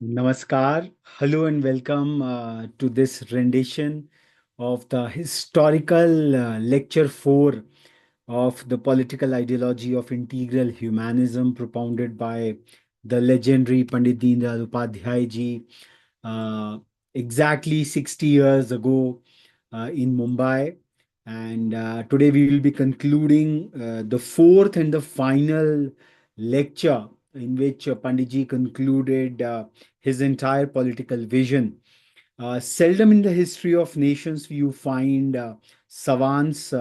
Namaskar, hello and welcome to this rendition of the historical lecture 4 of the political ideology of integral humanism propounded by the legendary Pandit Deen Upadhyay ji uh, exactly 60 years ago in Mumbai. And today we will be concluding the fourth and the final lecture in which Panditji concluded his entire political vision. Seldom in the history of nations you find savants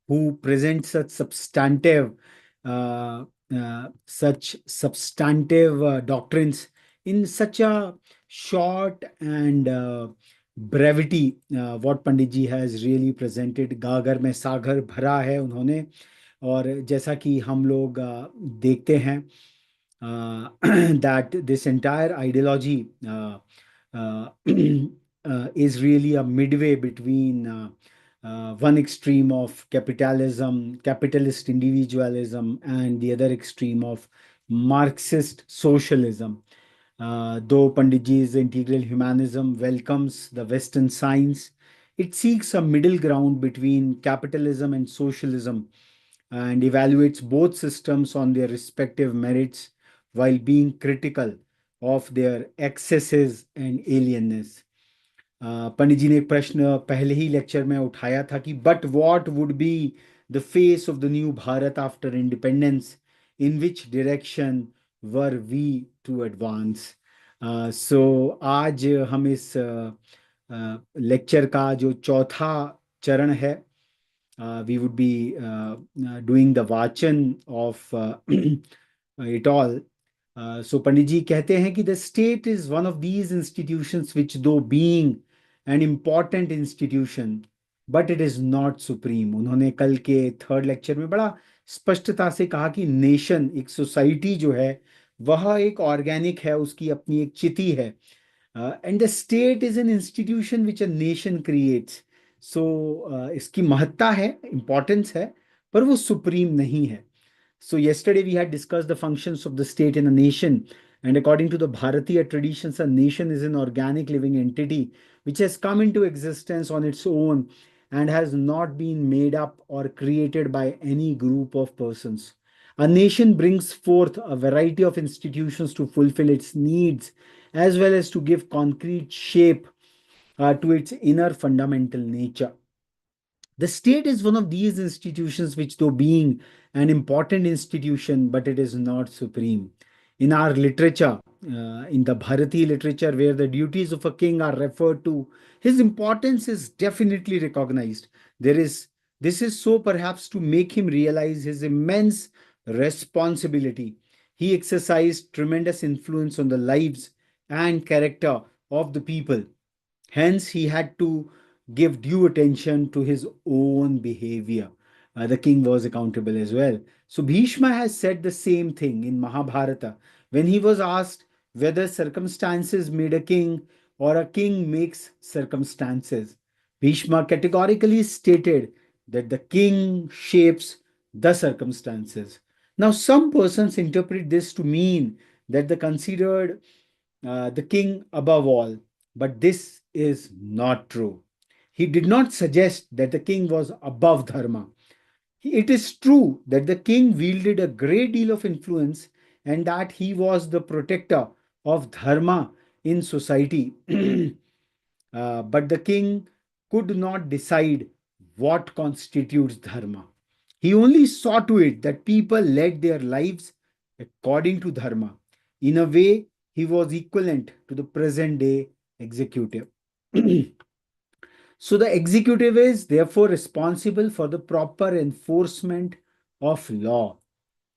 who present such substantive doctrines in such a short and brevity. What Pandit ji has really presented, गागर में सागर भरा है उन्होंने. और जैसा कि हम लोग देखते हैं that this entire ideology is really a midway between one extreme of capitalism, capitalist individualism, and the other extreme of Marxist socialism. Though Panditji's integral humanism welcomes the Western science, it seeks a middle ground between capitalism and socialism and evaluates both systems on their respective merits while being critical of their excesses and alienness. पंडित जी ने एक प्रश्न पहले ही lecture में उठाया था कि but what would be the face of the new Bharat after independence, in which direction were we to advance. So आज हम इस लेक्चर का जो चौथा चरण है, we would be doing the vachan of it all. So Pandit ji कहते हैं कि the state is one of these institutions which, though being an important institution, but it is not supreme. उन्होंने कल के थर्ड लेक्चर में बड़ा स्पष्टता से कहा कि नेशन, एक सोसाइटी जो है वह एक ऑर्गेनिक है, उसकी अपनी एक चिति है. And the state is an institution which a nation creates. So इसकी महत्ता है, इंपॉर्टेंस है, पर वो सुप्रीम नहीं है. So yesterday we had discussed the functions of the state in a nation, and according to the Bharatiya traditions, a nation is an organic living entity which has come into existence on its own and has not been made up or created by any group of persons. A nation brings forth a variety of institutions to fulfill its needs as well as to give concrete shape to its inner fundamental nature. The state is one of these institutions which, though being an important institution, but it is not supreme. In our literature, in the Bharati literature, where the duties of a king are referred to, his importance is definitely recognized. There is This is so perhaps to make him realize his immense responsibility. He exercised tremendous influence on the lives and character of the people. Hence, he had to give due attention to his own behavior. The king was accountable as well. So, Bhishma has said the same thing in Mahabharata when he was asked whether circumstances made a king or a king makes circumstances. Bhishma categorically stated that the king shapes the circumstances. Now, some persons interpret this to mean that the considered the king above all, but this is not true. He did not suggest that the king was above dharma. It is true that the king wielded a great deal of influence and that he was the protector of dharma in society. But the king could not decide what constitutes dharma. He only saw to it that people led their lives according to dharma. In a way, he was equivalent to the present day executive. So, the executive is therefore responsible for the proper enforcement of law.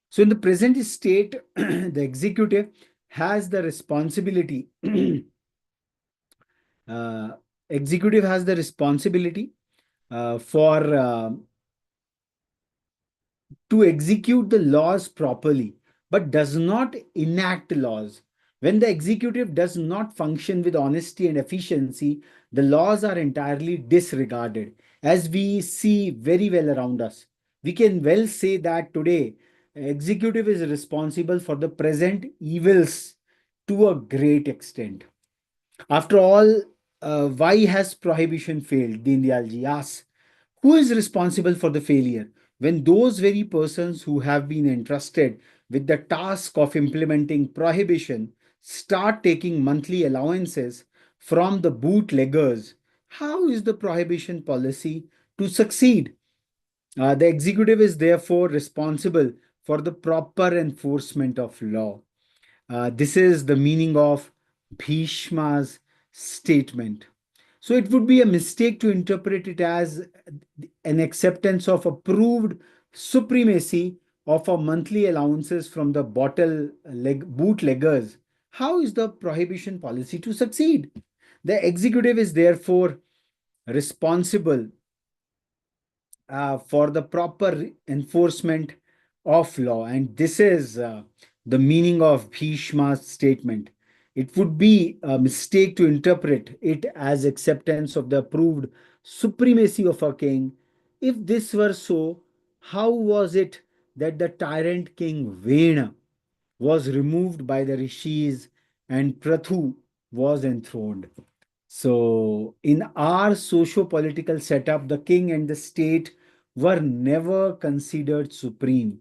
So, in the present state, the executive has the responsibility. uh, Executive has the responsibility for to execute the laws properly, but does not enact laws. When the executive does not function with honesty and efficiency, the laws are entirely disregarded, as we see very well around us. We can well say that today, executive is responsible for the present evils to a great extent. After all, why has prohibition failed? Deen Dayalji asks. Who is responsible for the failure? When those very persons who have been entrusted with the task of implementing prohibition start taking monthly allowances from the bootleggers, how is the prohibition policy to succeed? The executive is therefore responsible for the proper enforcement of law. This is the meaning of Bhishma's statement. So it would be a mistake to interpret it as an acceptance of approved supremacy of a monthly allowances from the bootleggers. How is the prohibition policy to succeed? The executive is therefore responsible for the proper enforcement of law. And this is the meaning of Bhishma's statement. It would be a mistake to interpret it as acceptance of the approved supremacy of a king. If this were so, how was it that the tyrant king Vena was removed by the rishis and Prathu was enthroned? So, in our socio political setup, the king and the state were never considered supreme.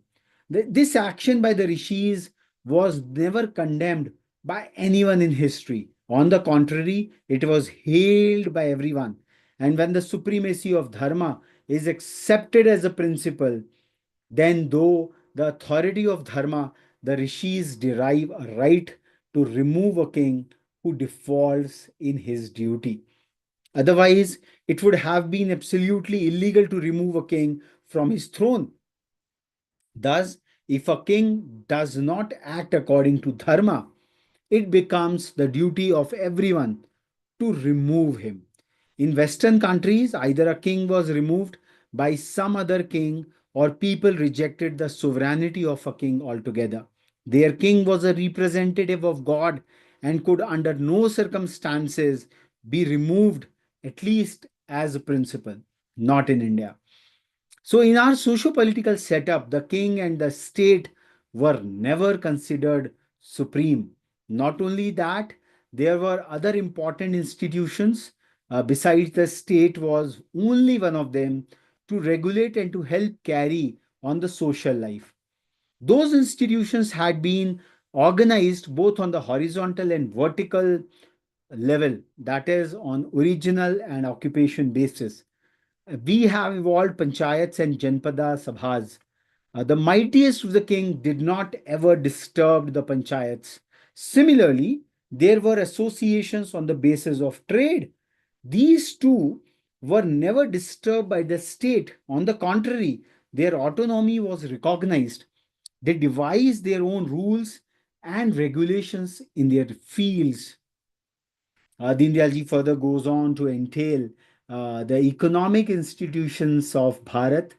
This action by the rishis was never condemned by anyone in history. On the contrary, it was hailed by everyone. And when the supremacy of dharma is accepted as a principle, then, though the authority of dharma, the rishis derive a right to remove a king who defaults in his duty. Otherwise, it would have been absolutely illegal to remove a king from his throne. Thus, if a king does not act according to dharma, it becomes the duty of everyone to remove him. In Western countries, either a king was removed by some other king or people rejected the sovereignty of a king altogether. Their king was a representative of God and could, under no circumstances, be removed, at least as a principle. Not in India. So, in our socio political setup, the king and the state were never considered supreme. Not only that, there were other important institutions besides the state was only one of them to regulate and to help carry on the social life. Those institutions had been organized both on the horizontal and vertical level, that is, on original and occupation basis. We have evolved panchayats and janpada sabhas. The mightiest of the king did not ever disturb the panchayats. Similarly, there were associations on the basis of trade. These too were never disturbed by the state. On the contrary, their autonomy was recognized. They devised their own rules and regulations in their fields. Deen Dayalji further goes on to entail the economic institutions of Bharat,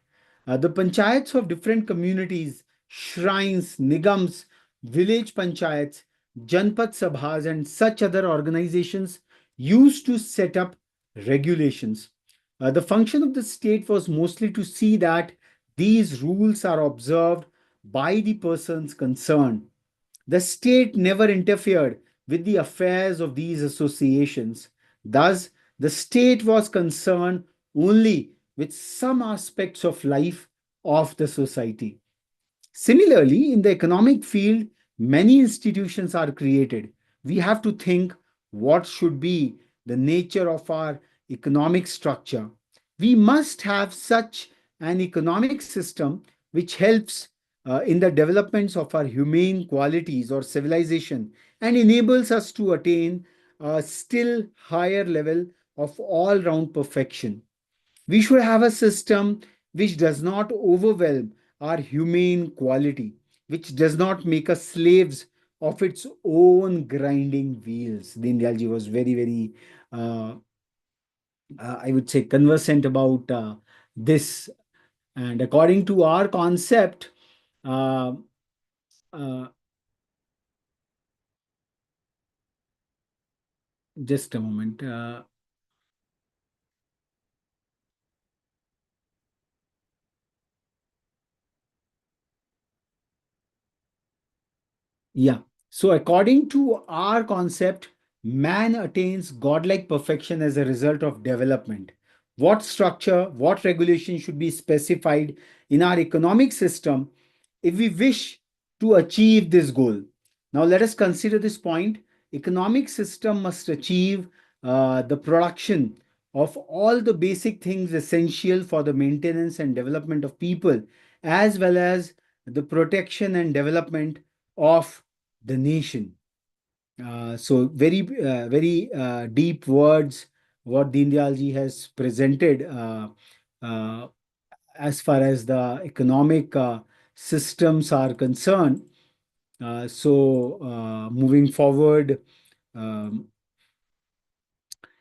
the panchayats of different communities, shrines, nigams, village panchayats, janpat sabhas, and such other organizations used to set up regulations. The function of the state was mostly to see that these rules are observed by the persons concerned. The state never interfered with the affairs of these associations. Thus, the state was concerned only with some aspects of life of the society. Similarly, in the economic field, many institutions are created. We have to think what should be the nature of our economic structure. We must have such an economic system which helps in the developments of our humane qualities or civilization and enables us to attain a still higher level of all round perfection. We should have a system which does not overwhelm our humane quality, which does not make us slaves of its own grinding wheels. Deen Dayalji was very, very, uh, I would say, conversant about this. And according to our concept, uh, uh, just a moment. Yeah. So, according to our concept, man attains godlike perfection as a result of development. What structure, what regulation should be specified in our economic system if we wish to achieve this goal? Now, let us consider this point. Economic system must achieve the production of all the basic things essential for the maintenance and development of people, as well as the protection and development of the nation. So very deep words what Deen Dayal ji has presented uh, as far as the economic systems are concerned. Moving forward, um,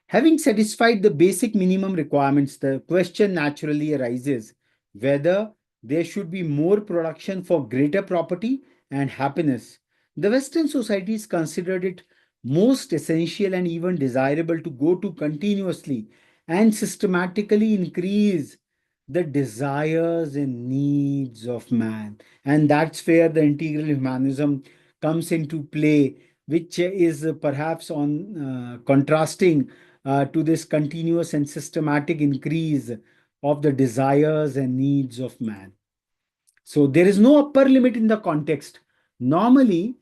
having satisfied the basic minimum requirements, the question naturally arises whether there should be more production for greater property and happiness. The Western societies considered it most essential and even desirable to go to continuously and systematically increase the desires and needs of man. And that's where the integral humanism comes into play, which is perhaps on contrasting to this continuous and systematic increase of the desires and needs of man. So there is no upper limit in the context. Normally,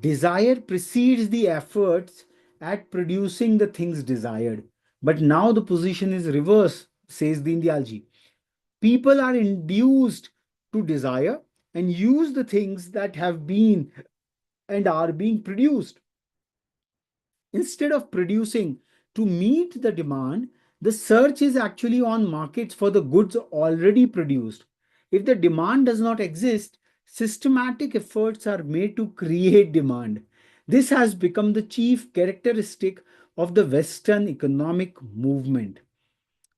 desire precedes the efforts at producing the things desired. But now the position is reverse, says Deen Dayal ji. People are induced to desire and use the things that have been and are being produced. Instead of producing to meet the demand, the search is actually on markets for the goods already produced. If the demand does not exist, systematic efforts are made to create demand. This has become the chief characteristic of the Western economic movement.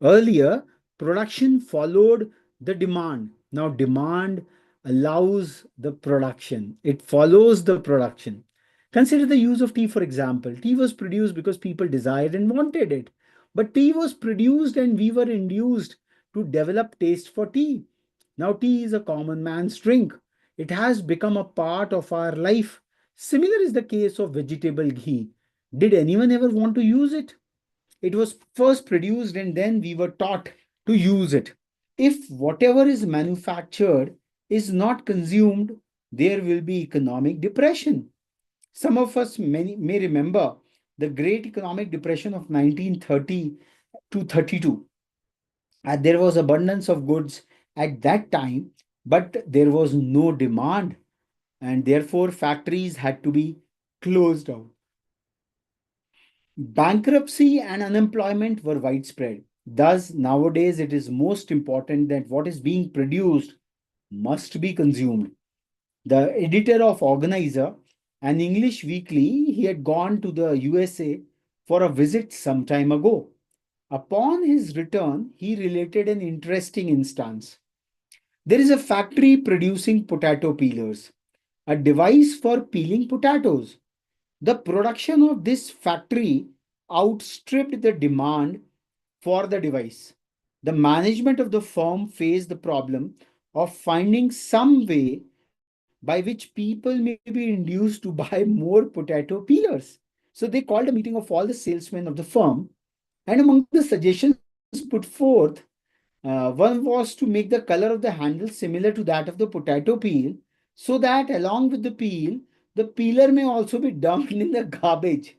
Earlier, production followed the demand. Now, demand allows the production, it follows the production. Consider the use of tea, for example. Tea was produced because people desired and wanted it. But tea was produced and we were induced to develop taste for tea. Now, tea is a common man's drink. It has become a part of our life. Similar is the case of vegetable ghee. Did anyone ever want to use it? It was first produced and then we were taught to use it. If whatever is manufactured is not consumed, there will be economic depression. Some of us may remember the Great Economic Depression of 1930 to 32. There was abundance of goods at that time, but there was no demand, and therefore factories had to be closed down. Bankruptcy and unemployment were widespread. Thus, nowadays it is most important that what is being produced must be consumed. The editor of Organizer, an English weekly, he had gone to the USA for a visit some time ago. Upon his return, he related an interesting instance. There is a factory producing potato peelers, a device for peeling potatoes. The production of this factory outstripped the demand for the device. The management of the firm faced the problem of finding some way by which people may be induced to buy more potato peelers. So they called a meeting of all the salesmen of the firm, and among the suggestions put forth, one was to make the color of the handle similar to that of the potato peel, so that along with the peel, the peeler may also be dumped in the garbage,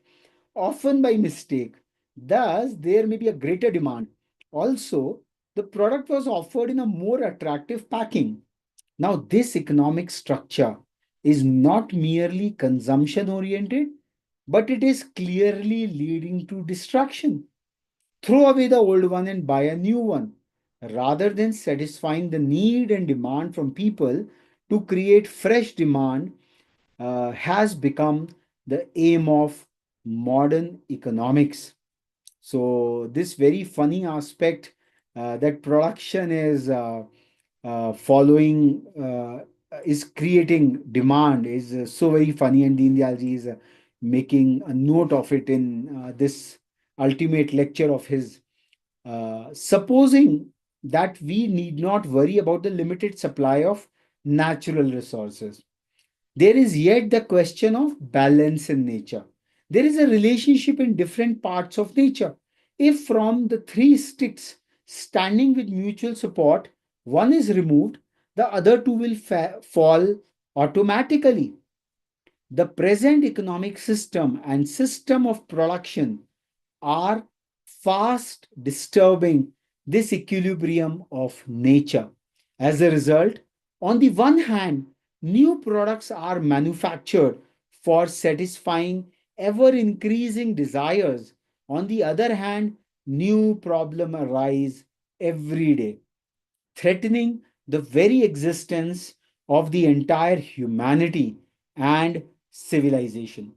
often by mistake. Thus, there may be a greater demand. Also, the product was offered in a more attractive packing. Now, this economic structure is not merely consumption oriented, but it is clearly leading to destruction. Throw away the old one and buy a new one. Rather than satisfying the need and demand from people, to create fresh demand has become the aim of modern economics. So, this very funny aspect that production is creating demand is so very funny, and Deen Dayal ji is making a note of it in this ultimate lecture of his. Supposing that we need not worry about the limited supply of natural resources, There is yet the question of balance in nature. There is a relationship in different parts of nature. If from the three sticks standing with mutual support, one is removed, the other two will fall automatically. The present economic system and system of production are fast disturbing this equilibrium of nature. As a result, on the one hand, new products are manufactured for satisfying ever increasing desires. On the other hand, new problems arise every day, threatening the very existence of the entire humanity and civilization.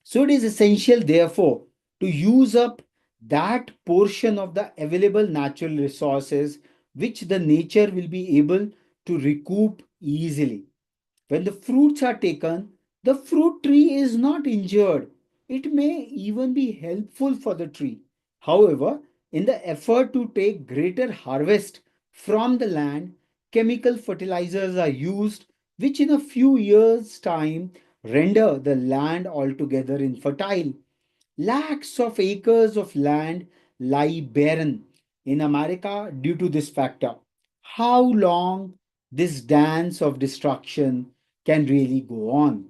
So it is essential, therefore, to use up that portion of the available natural resources which the nature will be able to recoup easily. When the fruits are taken, the fruit tree is not injured. It may even be helpful for the tree. However, in the effort to take greater harvest from the land, chemical fertilizers are used, which in a few years' time render the land altogether infertile. Lakhs of acres of land lie barren in America due to this factor. How long this dance of destruction can really go on?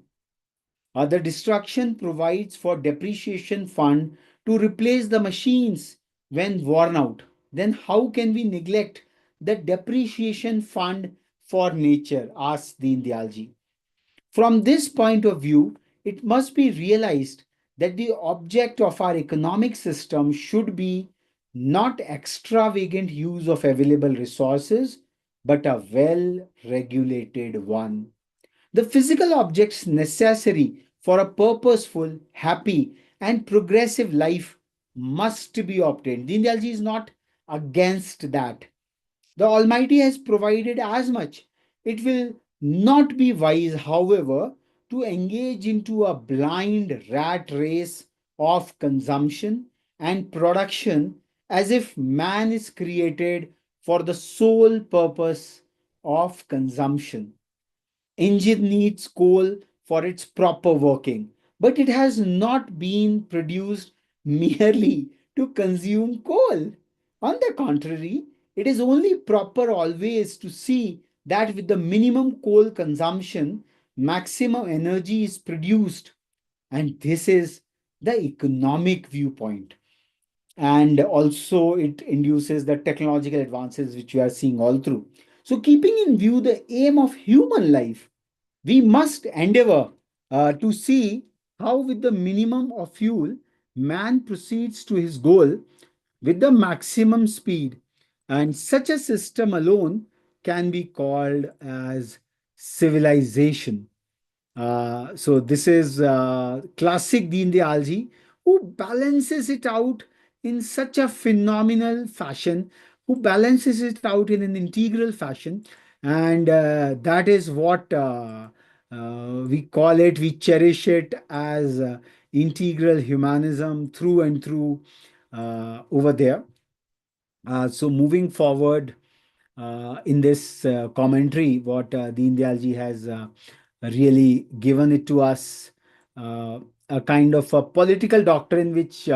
The destruction provides for depreciation fund to replace the machines when worn out. Then how can we neglect the depreciation fund for nature? Asks Deen Dayalji. From this point of view, it must be realized that the object of our economic system should be not extravagant use of available resources, but a well regulated one. The physical objects necessary for a purposeful, happy, and progressive life must be obtained. Deen Dayal ji is not against that. The Almighty has provided as much. It will not be wise, however, to engage into a blind rat race of consumption and production as if man is created for the sole purpose of consumption. Engine needs coal for its proper working, but it has not been produced merely to consume coal. On the contrary, it is only proper always to see that with the minimum coal consumption, maximum energy is produced. And this is the economic viewpoint. And also, it induces the technological advances which we are seeing all through. So, keeping in view the aim of human life, we must endeavor to see how, with the minimum of fuel, man proceeds to his goal with the maximum speed. And such a system alone can be called as civilization. So this is classic Deen Dayalji, who balances it out in such a phenomenal fashion, who balances it out in an integral fashion, and that is what we call it. We cherish it as integral humanism through and through over there. So moving forward in this commentary, what Deen Dayalji has really given it to us, a kind of a political doctrine which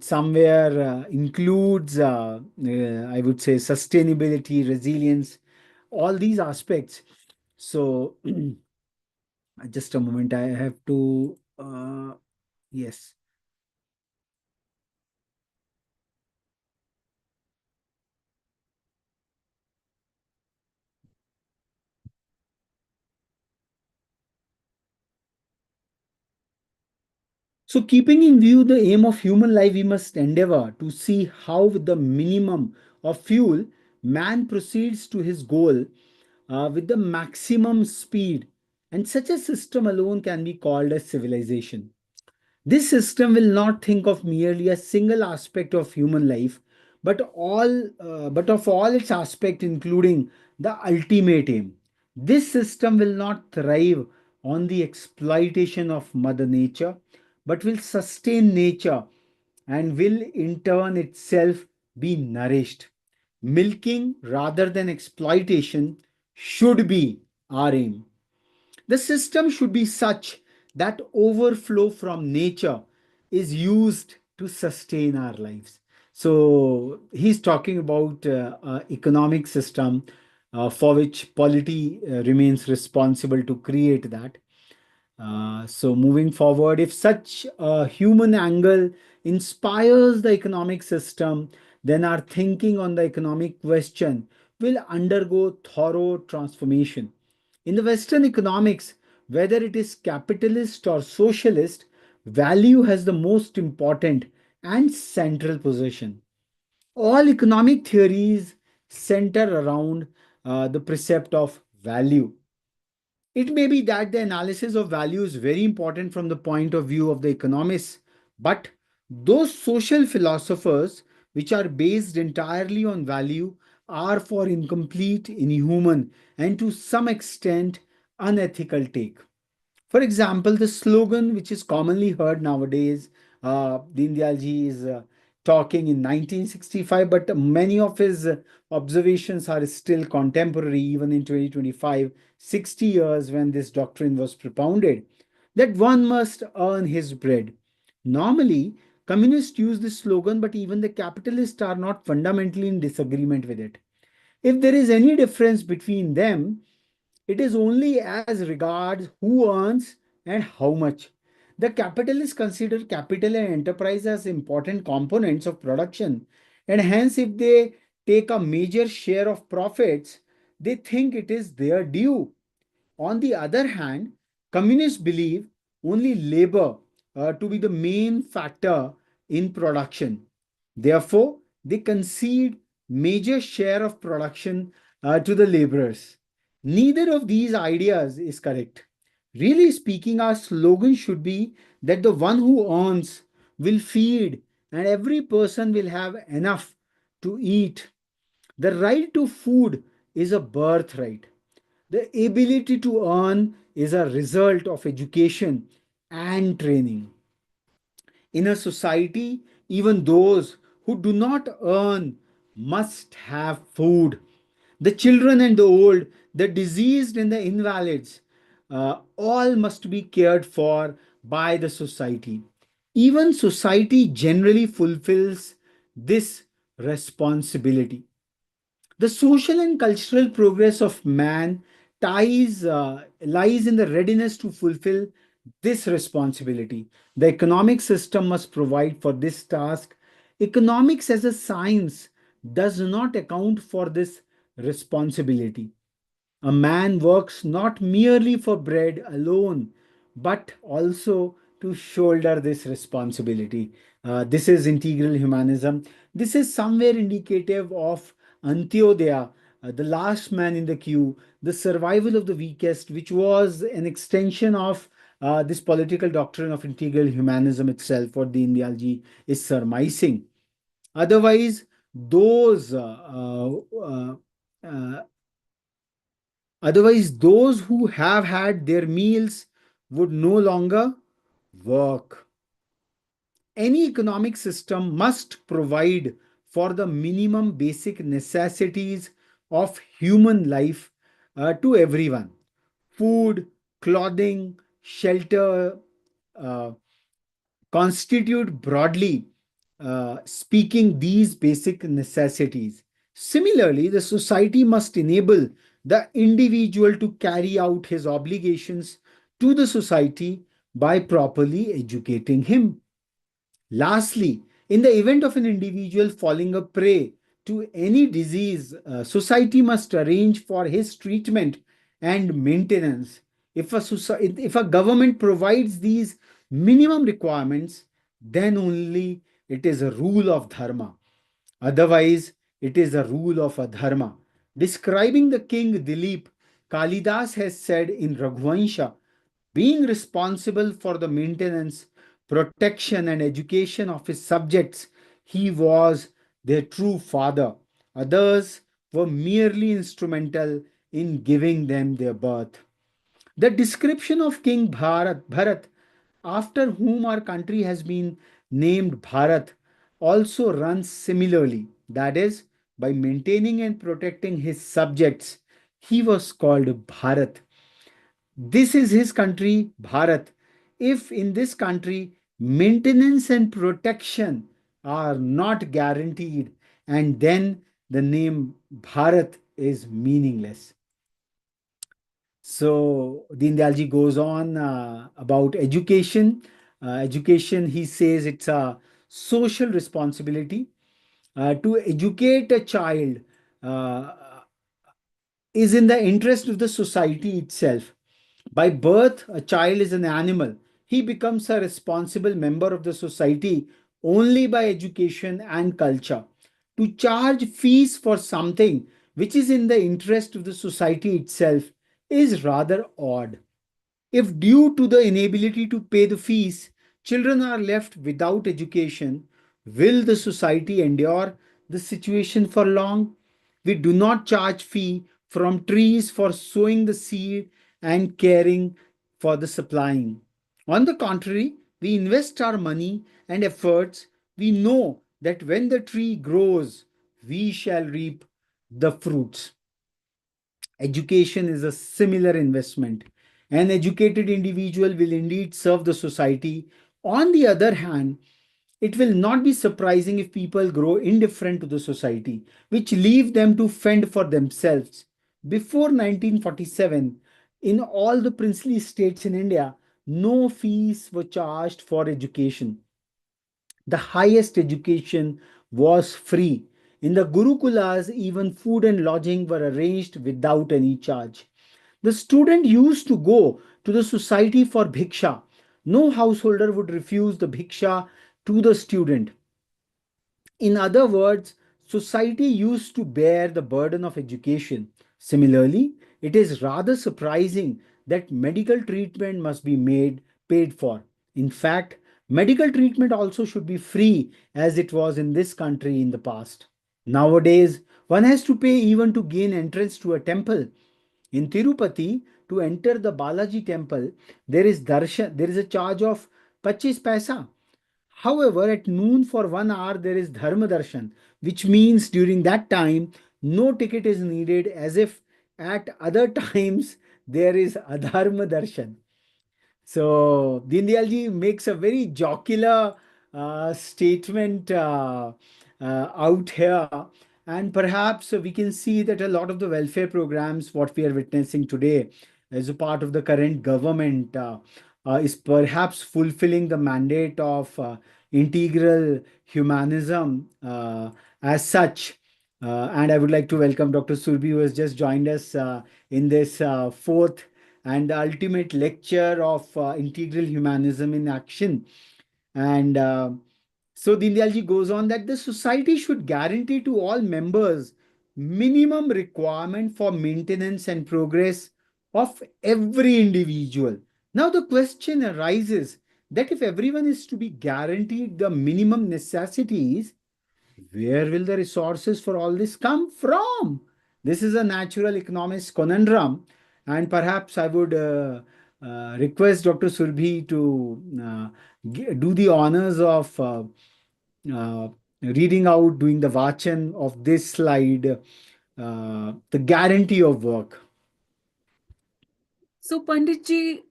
somewhere includes, I would say, sustainability, resilience, all these aspects. So, just a moment, I have to, yes. So, keeping in view the aim of human life, we must endeavor to see how, with the minimum of fuel, man proceeds to his goal with the maximum speed. And such a system alone can be called a civilization. This system will not think of merely a single aspect of human life, but of all its aspects, including the ultimate aim. This system will not thrive on the exploitation of Mother Nature, but will sustain nature and will in turn itself be nourished. Milking rather than exploitation should be our aim. The system should be such that overflow from nature is used to sustain our lives. So he's talking about economic system for which polity remains responsible to create that. So moving forward, if such a human angle inspires the economic system, then our thinking on the economic question will undergo thorough transformation. In the Western economics, whether it is capitalist or socialist, value has the most important and central position. All economic theories center around the precept of value. It may be that the analysis of value is very important from the point of view of the economists, but those social philosophers which are based entirely on value are for incomplete, inhuman, and to some extent unethical take. For example, the slogan which is commonly heard nowadays, Deen Dayal ji is talking in 1965, but many of his observations are still contemporary, even in 2025, 60 years when this doctrine was propounded, that one must earn his bread. Normally, communists use this slogan, but even the capitalists are not fundamentally in disagreement with it. If there is any difference between them, it is only as regards who earns and how much. The capitalists consider capital and enterprise as important components of production, and hence, if they take a major share of profits, they think it is their due. On the other hand, communists believe only labor to be the main factor in production. Therefore, they concede major share of production to the laborers. Neither of these ideas is correct. Really speaking, our slogan should be that the one who earns will feed and every person will have enough to eat. The right to food is a birthright. The ability to earn is a result of education and training. In a society, even those who do not earn must have food. The children and the old, the diseased and the invalids, all must be cared for by the society. Even society generally fulfills this responsibility. The social and cultural progress of man lies in the readiness to fulfill this responsibility. The economic system must provide for this task. Economics as a science does not account for this responsibility. A man works not merely for bread alone, but also to shoulder this responsibility. This is integral humanism. This is somewhere indicative of Antyodaya, the last man in the queue, the survival of the weakest, which was an extension of this political doctrine of integral humanism itself, what the Indialji is surmising. Otherwise, those uh, those who have had their meals would no longer work. Any economic system must provide for the minimum basic necessities of human life to everyone: food, clothing, shelter, uh, constitute broadly speaking these basic necessities. Similarly, the society must enable the individual to carry out his obligations to the society by properly educating him. Lastly, in the event of an individual falling a prey to any disease, society must arrange for his treatment and maintenance. If a government provides these minimum requirements, then only it is a rule of dharma. Otherwise, it is a rule of adharma. Describing the king Dilip, Kalidas has said in Raghuvansha, being responsible for the maintenance, protection, and education of his subjects, he was their true father. Others were merely instrumental in giving them their birth. The description of King Bharat, after whom our country has been named Bharat, also runs similarly. That is, by maintaining and protecting his subjects, he was called Bharat. This is his country, Bharat. If in this country maintenance and protection are not guaranteed, and then the name Bharat is meaningless. So Deen Dayalji goes on about education. Education, he says, it's a social responsibility. To educate a child uh, is in the interest of the society itself. By birth, a child is an animal. He becomes a responsible member of the society only by education and culture. To charge fees for something which is in the interest of the society itself is rather odd. If, due to the inability to pay the fees, children are left without education, will the society endure the situation for long? We do not charge fee from trees for sowing the seed and caring for the supplying. On the contrary, we invest our money and efforts. We know that when the tree grows, we shall reap the fruits. Education is a similar investment. An educated individual will indeed serve the society. On the other hand, it will not be surprising if people grow indifferent to the society, which leave them to fend for themselves. Before 1947, in all the princely states in India, no fees were charged for education. The highest education was free. In the Gurukulas, even food and lodging were arranged without any charge. The student used to go to the society for bhiksha. No householder would refuse the bhiksha to the student. In other words, society used to bear the burden of education. Similarly, it is rather surprising that medical treatment must be made paid for. In fact, medical treatment also should be free as it was in this country in the past. Nowadays, one has to pay even to gain entrance to a temple. In Tirupati, to enter the Balaji temple, there is a charge of 25 paisa. However, at noon for 1 hour, there is Dharma Darshan, which means during that time, no ticket is needed, as if at other times there is Adharma Darshan. So Dindiyalji makes a very jocular statement out here, and perhaps we can see that a lot of the welfare programs, what we are witnessing today, as a part of the current government, is perhaps fulfilling the mandate of integral humanism as such. And I would like to welcome Dr. Surbi, who has just joined us in this fourth and the ultimate lecture of integral humanism in action. And so Dindayalji goes on that the society should guarantee to all members minimum requirement for maintenance and progress of every individual. Now the question arises that if everyone is to be guaranteed the minimum necessities, where will the resources for all this come from? This is a natural economics conundrum, and perhaps I would request Dr. Surbhi to do the honors of uh, reading out, doing the vachan of this slide, the guarantee of work. So Panditji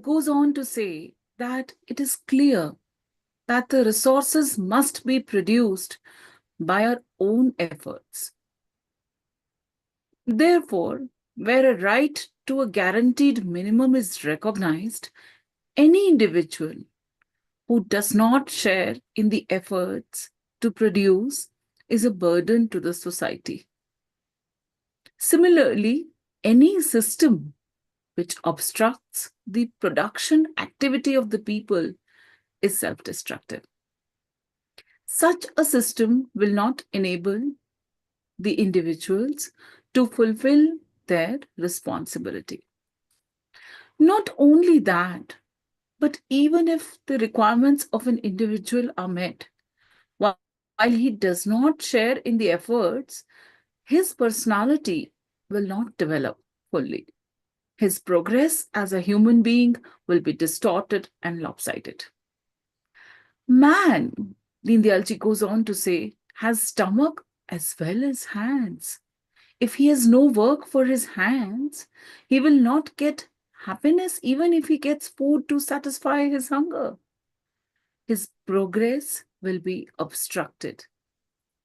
goes on to say that it is clear that the resources must be produced by our own efforts. Therefore, where a right to a guaranteed minimum is recognized, any individual who does not share in the efforts to produce is a burden to the society. Similarly, any system which obstructs the production activity of the people is self destructive. Such a system will not enable the individuals to fulfill their responsibility. Not only that, but even if the requirements of an individual are met, while he does not share in the efforts, his personality will not develop fully. His progress as a human being will be distorted and lopsided. Man, Dindayalji goes on to say, has stomach as well as hands. If he has no work for his hands, he will not get happiness even if he gets food to satisfy his hunger. His progress will be obstructed.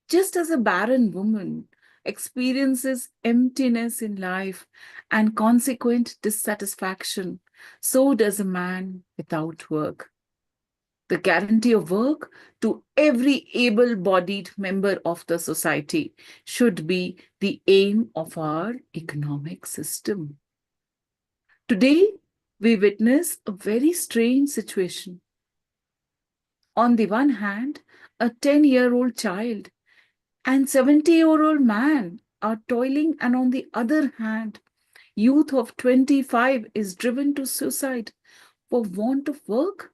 Just as a barren woman experiences emptiness in life and consequent dissatisfaction, so does a man without work. The guarantee of work to every able bodied member of the society should be the aim of our economic system. Today, we witness a very strange situation. On the one hand, a 10-year-old child and 70-year-old man are toiling, and on the other hand, youth of 25 is driven to suicide for want of work.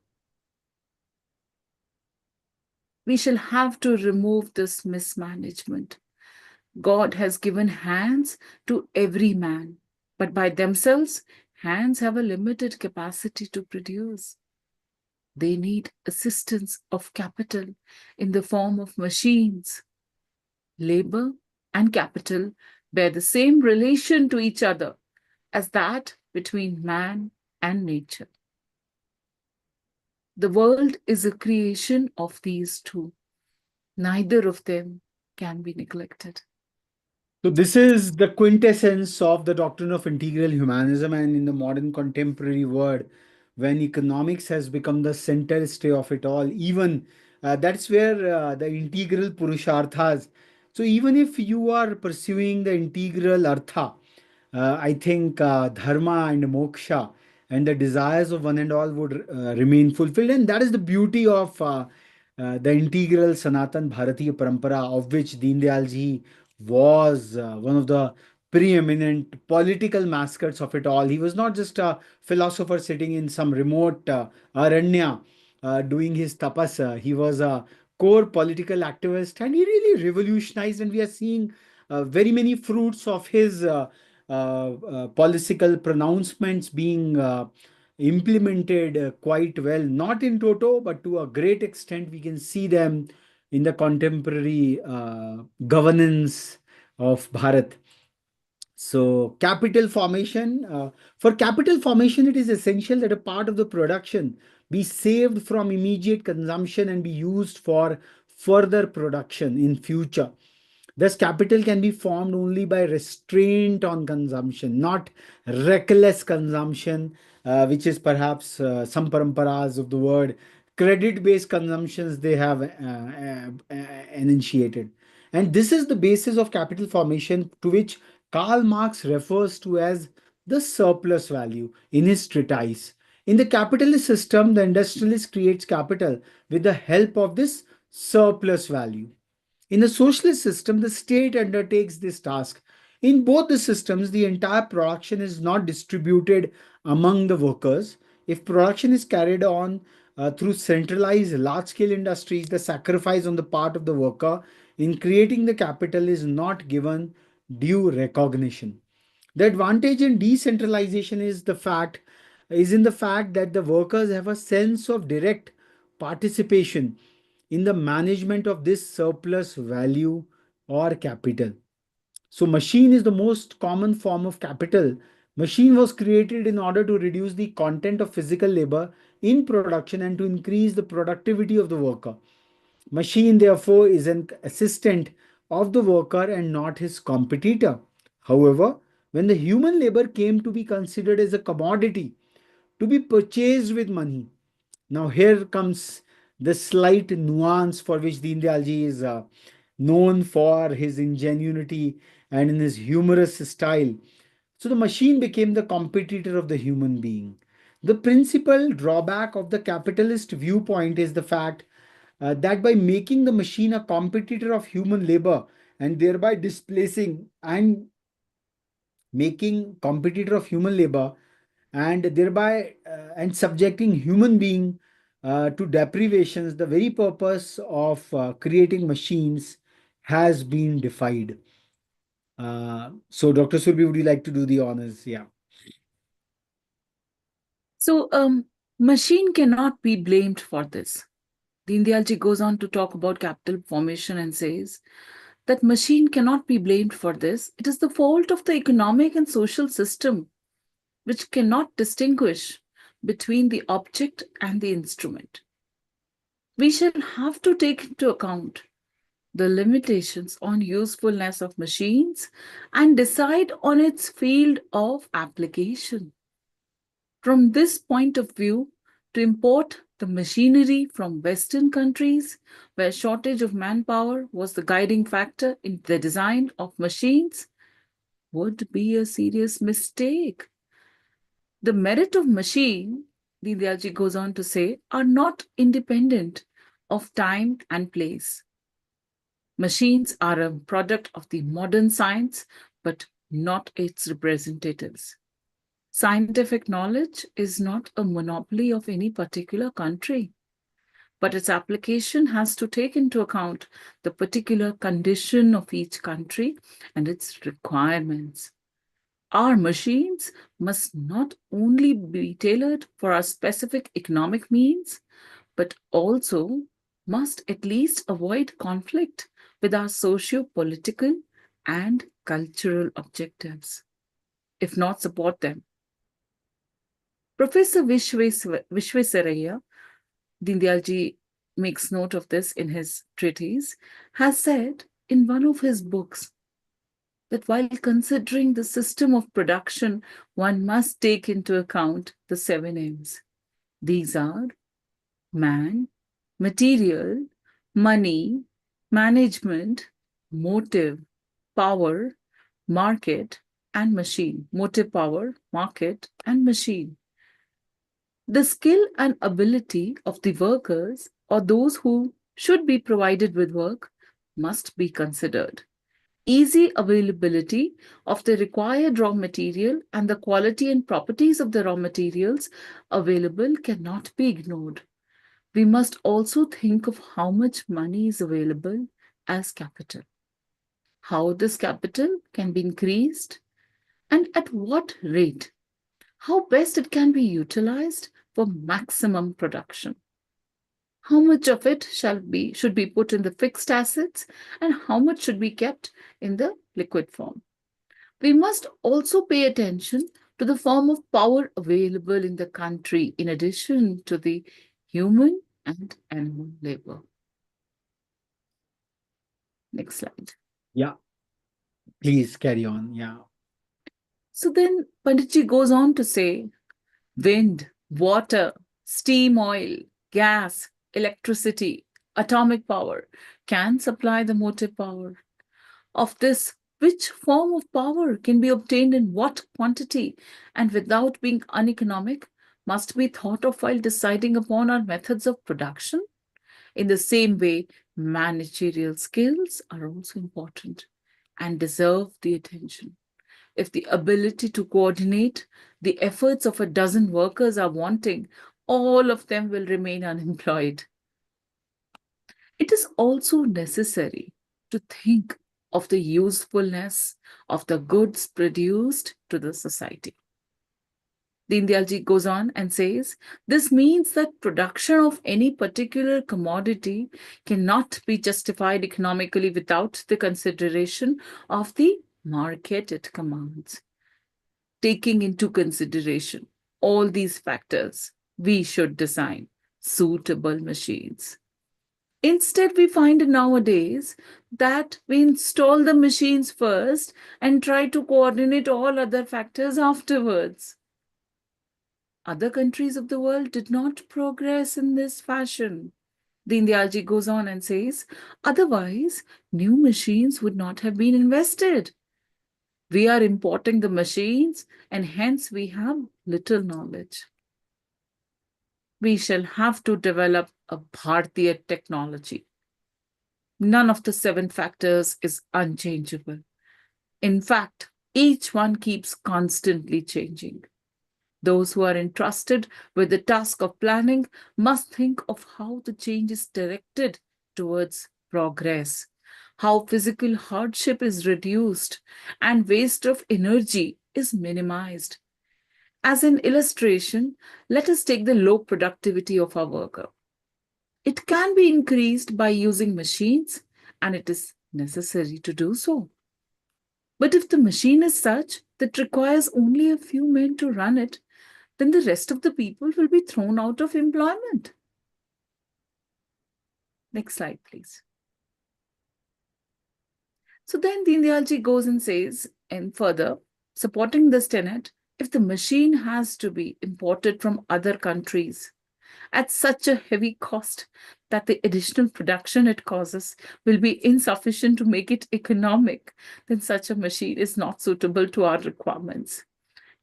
We shall have to remove this mismanagement. God has given hands to every man, but by themselves, hands have a limited capacity to produce. They need assistance of capital in the form of machines. Labor and capital bear the same relation to each other as that between man and nature. The world is a creation of these two. Neither of them can be neglected. So this is the quintessence of the doctrine of integral humanism, and in the modern contemporary world, when economics has become the center stay of it all, even that's where the integral purusharthas. So even if you are pursuing the integral artha, I think dharma and moksha and the desires of one and all would remain fulfilled, and that is the beauty of the integral Sanatan Bharatiya Parampara, of which Deen Dayal ji was one of the preeminent political mascots of it all. He was not just a philosopher sitting in some remote aranya doing his tapas. He was a core political activist, and he really revolutionized. And we are seeing very many fruits of his political pronouncements being implemented quite well, not in toto, but to a great extent. We can see them in the contemporary governance of Bharat. So, capital formation. For capital formation, it is essential that a part of the production be saved from immediate consumption and be used for further production in future. Thus, capital can be formed only by restraint on consumption, not reckless consumption, which is perhaps some paramparas of the word credit based consumptions they have initiated. And this is the basis of capital formation, to which Karl Marx refers to as the surplus value in his treatise. In the capitalist system, the industrialist creates capital with the help of this surplus value. In a socialist system, the state undertakes this task. In both the systems, the entire production is not distributed among the workers. If production is carried on through centralized large scale industries, the sacrifice on the part of the worker in creating the capital is not given due recognition. The advantage in decentralization is in the fact that the workers have a sense of direct participation in the management of this surplus value or capital. So machine is the most common form of capital. Machine was created in order to reduce the content of physical labor in production and to increase the productivity of the worker. Machine, therefore, is an assistant of the worker and not his competitor. However, when the human labor came to be considered as a commodity to be purchased with money, now here comes the slight nuance for which Deen Dayal ji is known for his ingenuity and in his humorous style. So the machine became the competitor of the human being. The principal drawback of the capitalist viewpoint is the fact that by making the machine a competitor of human labor and thereby displacing and making competitor of human labor and thereby and subjecting human being to deprivations, the very purpose of creating machines has been defied. So Dr. Surbi, would you like to do the honors? Yeah. So, machine cannot be blamed for this. Deen Dayal ji goes on to talk about capital formation and says that machine cannot be blamed for this. It is the fault of the economic and social system which cannot distinguish between the object and the instrument. We shall have to take into account the limitations on usefulness of machines and decide on its field of application. From this point of view, to import the machinery from Western countries, where shortage of manpower was the guiding factor in the design of machines, would be a serious mistake. The merit of machine, Dindyalji goes on to say, are not independent of time and place. Machines are a product of the modern science, but not its representatives. Scientific knowledge is not a monopoly of any particular country, but its application has to take into account the particular condition of each country and its requirements. Our machines must not only be tailored for our specific economic means, but also must at least avoid conflict with our socio political and cultural objectives, if not support them. Professor Vishwesaraya, Dindyalji makes note of this in his treatise, has said in one of his books that while considering the system of production, one must take into account the 7 M's. These are man, material, money, management, motive, power, market, and machine. Motive, power, market, and machine. The skill and ability of the workers or those who should be provided with work must be considered. Easy availability of the required raw material and the quality and properties of the raw materials available cannot be ignored. We must also think of how much money is available as capital, how this capital can be increased, and at what rate, how best it can be utilized for maximum production. How much of it should be put in the fixed assets and how much should be kept in the liquid form. We must also pay attention to the form of power available in the country in addition to the human and animal labor. Next slide. Yeah, please carry on. Yeah. So then Panditji goes on to say wind, water, steam oil, gas, electricity, atomic power can supply the motive power. Of this, which form of power can be obtained in what quantity and without being uneconomic must be thought of while deciding upon our methods of production. In the same way, managerial skills are also important and deserve the attention. If the ability to coordinate the efforts of a dozen workers are wanting, all of them will remain unemployed. It is also necessary to think of the usefulness of the goods produced to the society. Dindyalji goes on and says, this means that production of any particular commodity cannot be justified economically without the consideration of the market it commands. Taking into consideration all these factors, we should design suitable machines. Instead, we find nowadays that we install the machines first and try to coordinate all other factors afterwards. Other countries of the world did not progress in this fashion. Dindyalji goes on and says, otherwise, new machines would not have been invested. We are importing the machines and hence we have little knowledge. We shall have to develop a Bharatiya technology. None of the 7 factors is unchangeable. In fact, each one keeps constantly changing. Those who are entrusted with the task of planning must think of how the change is directed towards progress, how physical hardship is reduced, and waste of energy is minimized. As an illustration, let us take the low productivity of our worker. It can be increased by using machines, and it is necessary to do so. But if the machine is such that requires only a few men to run it, then the rest of the people will be thrown out of employment. Next slide, please. So then the ideology goes and says, and further, supporting this tenet, if the machine has to be imported from other countries at such a heavy cost that the additional production it causes will be insufficient to make it economic, then such a machine is not suitable to our requirements.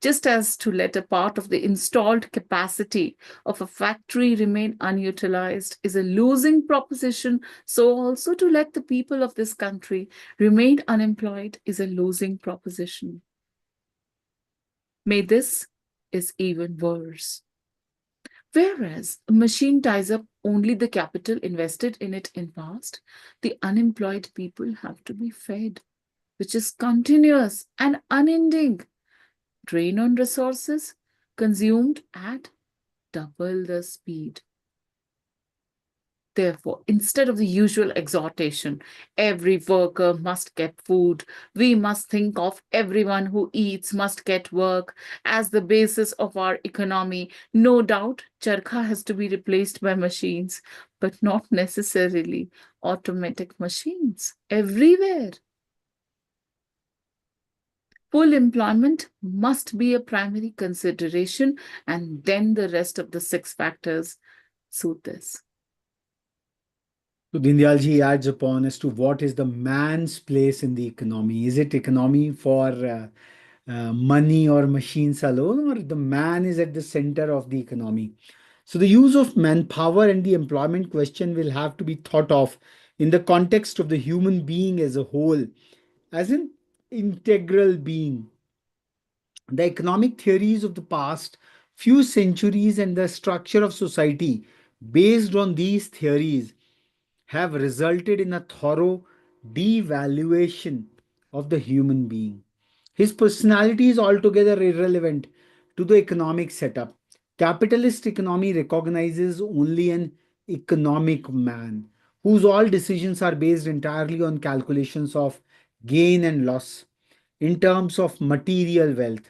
Just as to let a part of the installed capacity of a factory remain unutilized is a losing proposition, so also to let the people of this country remain unemployed is a losing proposition. May this is even worse. Whereas a machine ties up only the capital invested in it in past, the unemployed people have to be fed, which is continuous and unending drain on resources consumed at double the speed. Therefore, instead of the usual exhortation, every worker must get food, we must think of everyone who eats must get work as the basis of our economy. No doubt, charkha has to be replaced by machines, but not necessarily automatic machines everywhere. Full employment must be a primary consideration, and then the rest of the six factors suit this. So Dindayalji adds upon as to what is the man's place in the economy. Is it economy for money or machines alone, or the man is at the center of the economy? So the use of manpower and the employment question will have to be thought of in the context of the human being as a whole, as an integral being. The economic theories of the past few centuries and the structure of society based on these theories have resulted in a thorough devaluation of the human being. His personality is altogether irrelevant to the economic setup. Capitalist economy recognizes only an economic man whose all decisions are based entirely on calculations of gain and loss in terms of material wealth.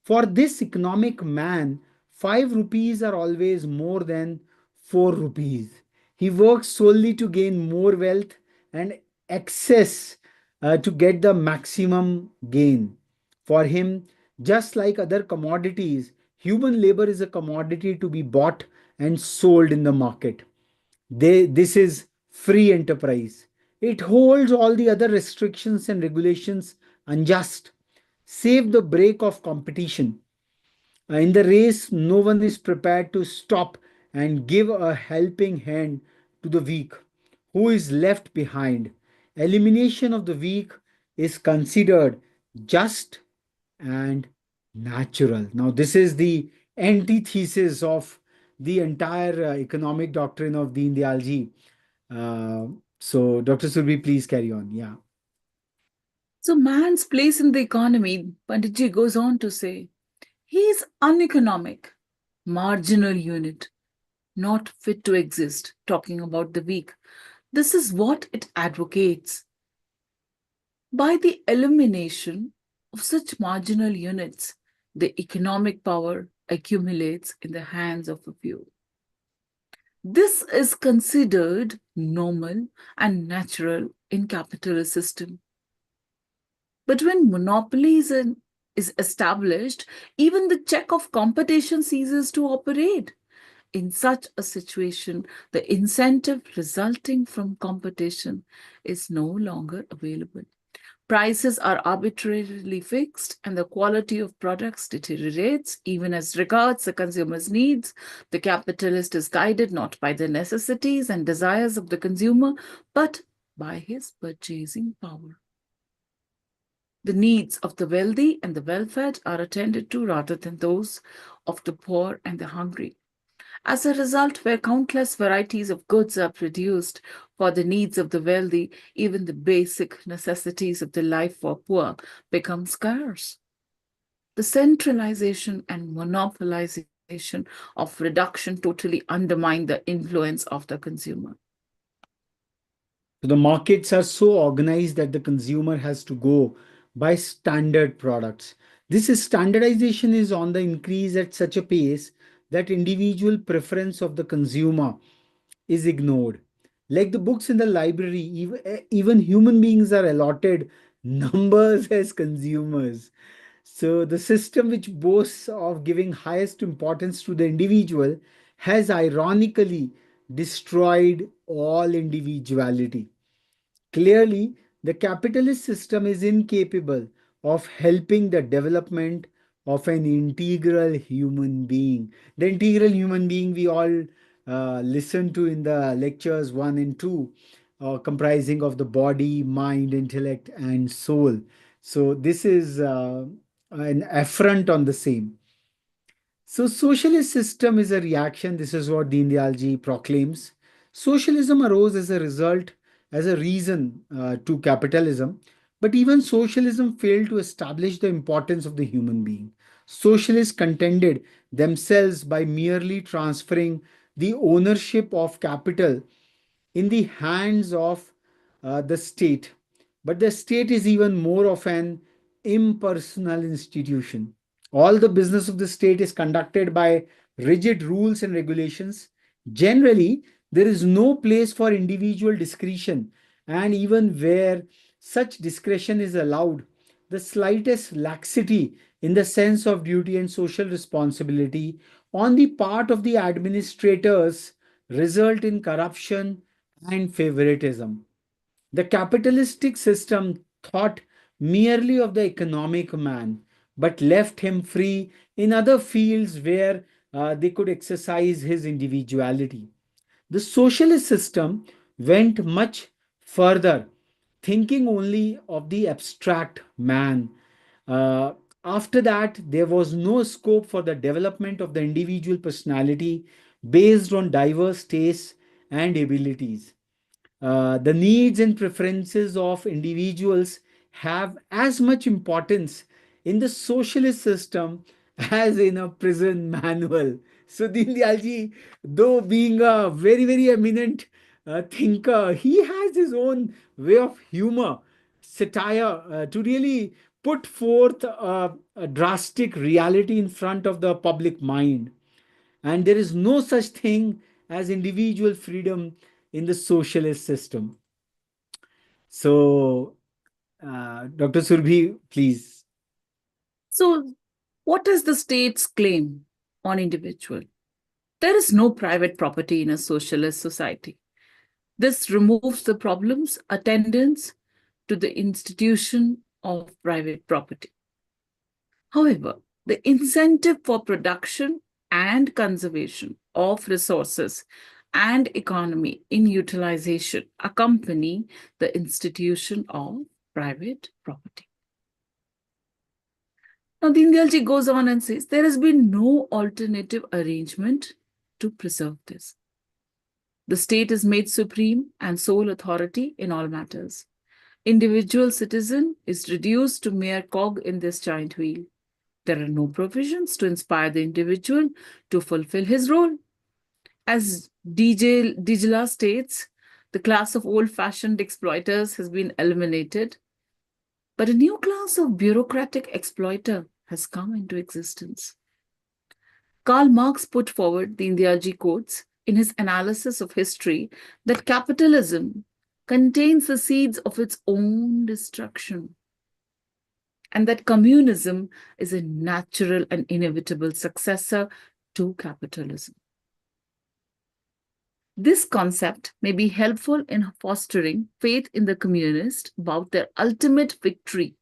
For this economic man, 5 rupees are always more than 4 rupees. He works solely to gain more wealth and excess to get the maximum gain. For him, just like other commodities, human labor is a commodity to be bought and sold in the market. This is free enterprise. It holds all the other restrictions and regulations unjust, save the break of competition. In the race, no one is prepared to stop and give a helping hand to the weak, who is left behind. Elimination of the weak is considered just and natural. Now, this is the antithesis of the entire economic doctrine of Deen Dayalji. So, Dr. Surbi, please carry on. Yeah. So, man's place in the economy, Panditji goes on to say, he is uneconomic, marginal unit, not fit to exist, talking about the weak. This is what it advocates. By the elimination of such marginal units, the economic power accumulates in the hands of a few. This is considered normal and natural in capitalist system. But when monopoly is established, even the check of competition ceases to operate. In such a situation, the incentive resulting from competition is no longer available. Prices are arbitrarily fixed and the quality of products deteriorates even as regards the consumer's needs. The capitalist is guided not by the necessities and desires of the consumer, but by his purchasing power. The needs of the wealthy and the well-fed are attended to rather than those of the poor and the hungry. As a result, where countless varieties of goods are produced for the needs of the wealthy, even the basic necessities of the life for poor become scarce. The centralization and monopolization of reduction totally undermine the influence of the consumer. So the markets are so organized that the consumer has to go by standard products. This standardization is on the increase at such a pace that individual preference of the consumer is ignored. Like the books in the library, even human beings are allotted numbers as consumers. So the system which boasts of giving highest importance to the individual has ironically destroyed all individuality. Clearly, the capitalist system is incapable of helping the development of an integral human being. The integral human being we all listen to in the lectures 1 and 2, comprising of the body, mind, intellect, and soul. So, this is an affront on the same. So, socialist system is a reaction. This is what Deen Dayal ji proclaims. Socialism arose as a result, as a reason to capitalism, but even socialism failed to establish the importance of the human being. Socialists contended themselves by merely transferring the ownership of capital in the hands of the state. But the state is even more of an impersonal institution. All the business of the state is conducted by rigid rules and regulations. Generally, there is no place for individual discretion, and even where such discretion is allowed, the slightest laxity in the sense of duty and social responsibility on the part of the administrators result in corruption and favoritism. The capitalistic system thought merely of the economic man, but left him free in other fields where they could exercise his individuality. The socialist system went much further, thinking only of the abstract man. Uh, After that, there was no scope for the development of the individual personality based on diverse tastes and abilities. The needs and preferences of individuals have as much importance in the socialist system as in a prison manual. So Deen Dayal ji, though being a very, very eminent thinker, he has his own way of humor, satire, to really put forth a drastic reality in front of the public mind. And there is no such thing as individual freedom in the socialist system. So, Dr. Surbhi, please. So, what is the state's claim on individual? There is no private property in a socialist society. This removes the problems attendants to the institution of private property. However, the incentive for production and conservation of resources and economy in utilization accompany the institution of private property. Now, Dindayalji goes on and says there has been no alternative arrangement to preserve this. The state is made supreme and sole authority in all matters. Individual citizen is reduced to mere cog in this giant wheel. There are no provisions to inspire the individual to fulfill his role. As Dijla states, the class of old fashioned exploiters has been eliminated, but a new class of bureaucratic exploiter has come into existence. Karl Marx put forward, the Indiaji quotes, in his analysis of history that capitalism contains the seeds of its own destruction, and that communism is a natural and inevitable successor to capitalism. This concept may be helpful in fostering faith in the communists about their ultimate victory,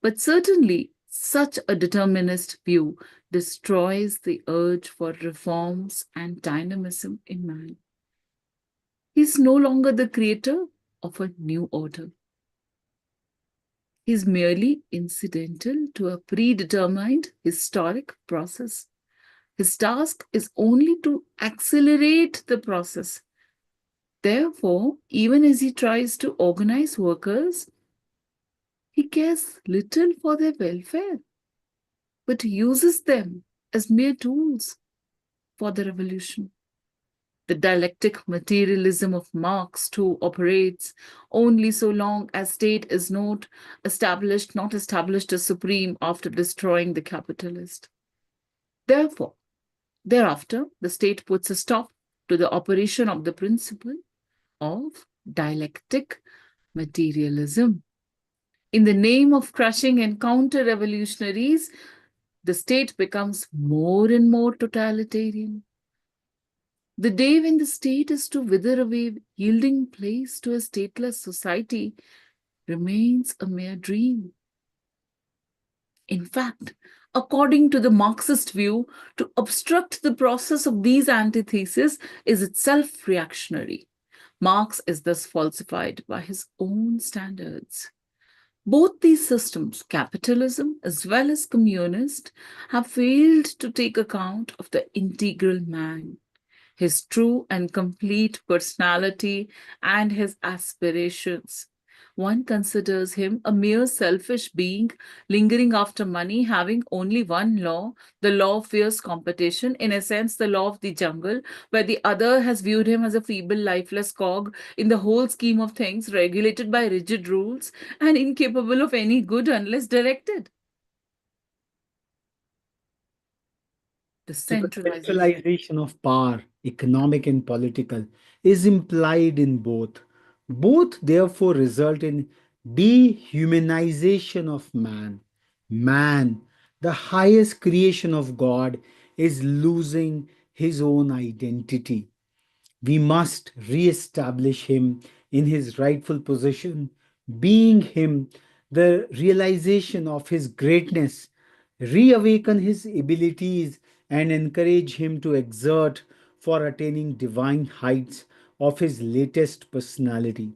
but certainly such a determinist view destroys the urge for reforms and dynamism in man. He is no longer the creator of a new order. He is merely incidental to a predetermined historic process. His task is only to accelerate the process. Therefore, even as he tries to organize workers, he cares little for their welfare, but uses them as mere tools for the revolution. The dialectic materialism of Marx too operates only so long as state is not established as supreme after destroying the capitalist. Therefore, thereafter, the state puts a stop to the operation of the principle of dialectic materialism. In the name of crushing and counter revolutionaries, the state becomes more and more totalitarian. The day when the state is to wither away, yielding place to a stateless society, remains a mere dream. In fact, according to the Marxist view, to obstruct the process of these antitheses is itself reactionary. Marx is thus falsified by his own standards. Both these systems, capitalism as well as communist, have failed to take account of the integral man, his true and complete personality, and his aspirations. One considers him a mere selfish being lingering after money, having only one law, the law of fierce competition, in a sense, the law of the jungle, where the other has viewed him as a feeble, lifeless cog in the whole scheme of things, regulated by rigid rules and incapable of any good unless directed. The So the centralization. centralization of power, economic and political, is implied in both. Both therefore result in dehumanization of man. Man, the highest creation of God, is losing his own identity. We must re-establish him in his rightful position, being him, the realization of his greatness, reawaken his abilities, and encourage him to exert for attaining divine heights of his latest personality.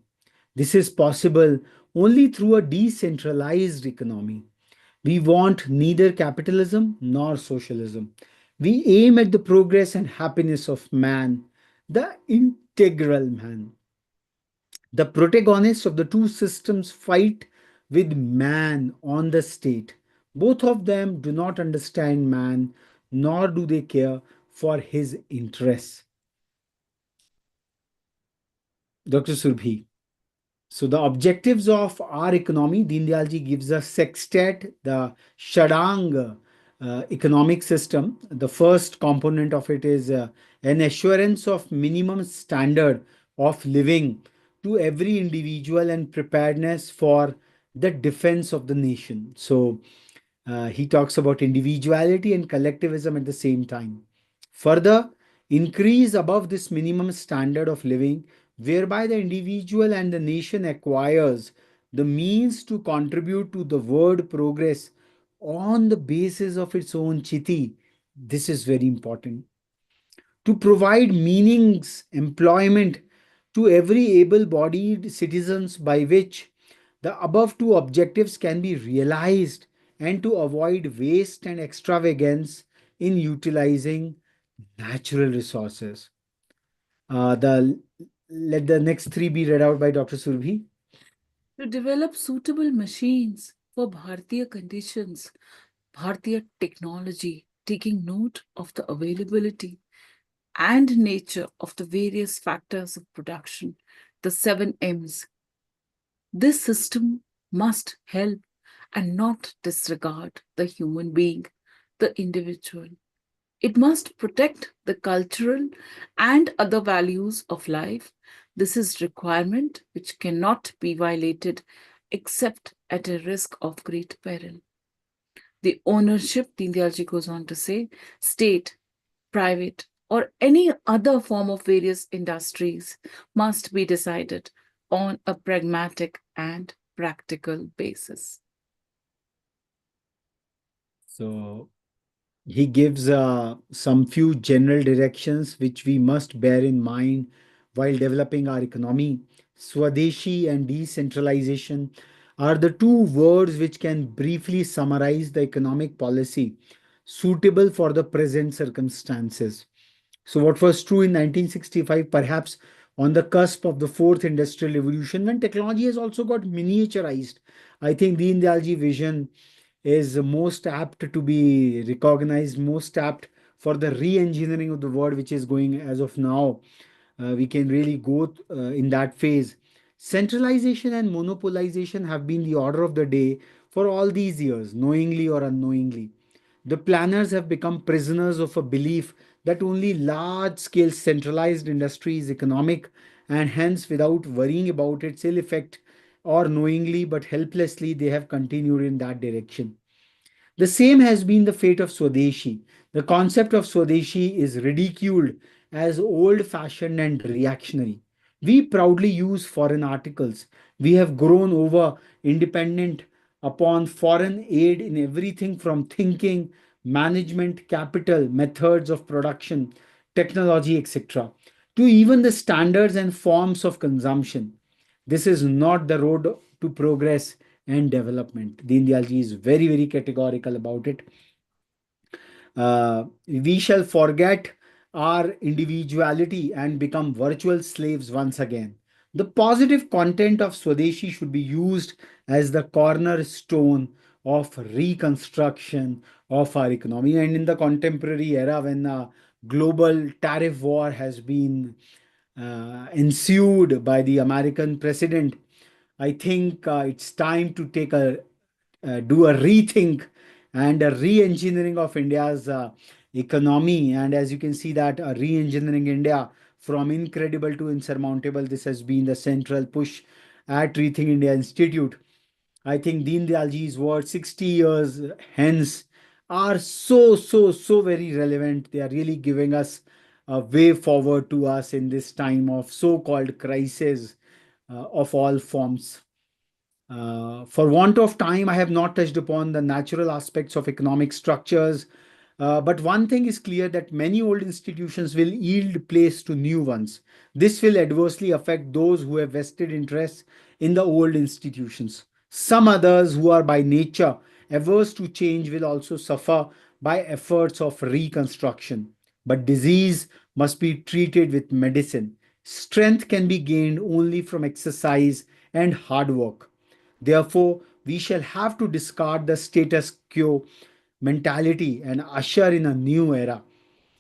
This is possible only through a decentralized economy. We want neither capitalism nor socialism. We aim at the progress and happiness of man, the integral man. The protagonists of the two systems fight with man on the state. Both of them do not understand man, nor do they care for his interests. Dr. Surbhi. So the objectives of our economy, Deen Dayal ji gives us sextet, the Shadang economic system. The first component of it is an assurance of minimum standard of living to every individual and preparedness for the defense of the nation. So he talks about individuality and collectivism at the same time. Further, increase above this minimum standard of living, whereby the individual and the nation acquires the means to contribute to the world progress on the basis of its own chiti. This is very important to provide meanings, employment to every able bodied citizens by which the above two objectives can be realized and to avoid waste and extravagance in utilizing natural resources. The Let the next three be read out by Dr. Surbhi. To develop suitable machines for Bharatiya conditions, Bharatiya technology, taking note of the availability and nature of the various factors of production, the seven M's. This system must help and not disregard the human being, the individual. It must protect the cultural and other values of life. This is requirement which cannot be violated except at a risk of great peril. The ownership, Dindayalji goes on to say, state, private, or any other form of various industries must be decided on a pragmatic and practical basis. So he gives some few general directions which we must bear in mind while developing our economy. Swadeshi and decentralization are the two words which can briefly summarize the economic policy suitable for the present circumstances. So, what was true in 1965, perhaps on the cusp of the fourth industrial revolution, when technology has also got miniaturized, I think Deen Dayalji vision is most apt to be recognized, most apt for the re-engineering of the word which is going as of now. We can really go in that phase. Centralization and monopolization have been the order of the day for all these years, knowingly or unknowingly. The planners have become prisoners of a belief that only large scale centralized industry is economic, and hence, without worrying about its ill effect, or knowingly but helplessly, they have continued in that direction. The same has been the fate of Swadeshi. The concept of Swadeshi is ridiculed as old fashioned and reactionary. We proudly use foreign articles. We have grown over independent upon foreign aid in everything from thinking, management, capital, methods of production, technology, etc., to even the standards and forms of consumption. This is not the road to progress and development. Deen Dayal ji is very, very categorical about it. We shall forget our individuality and become virtual slaves once again. The positive content of Swadeshi should be used as the cornerstone of reconstruction of our economy. And in the contemporary era, when a global tariff war has been ensued by the American president, I think it's time to take a do a rethink and a re-engineering of India's economy. And as you can see that re-engineering India from incredible to insurmountable, this has been the central push at Rethink India Institute. I think Deen Dayal ji's words 60 years hence are so very relevant. They are really giving us a way forward to us in this time of so-called crisis of all forms. For want of time, I have not touched upon the natural aspects of economic structures. But one thing is clear that many old institutions will yield place to new ones. This will adversely affect those who have vested interests in the old institutions. Some others who are by nature averse to change will also suffer by efforts of reconstruction. But disease must be treated with medicine. Strength can be gained only from exercise and hard work. Therefore, we shall have to discard the status quo mentality and usher in a new era.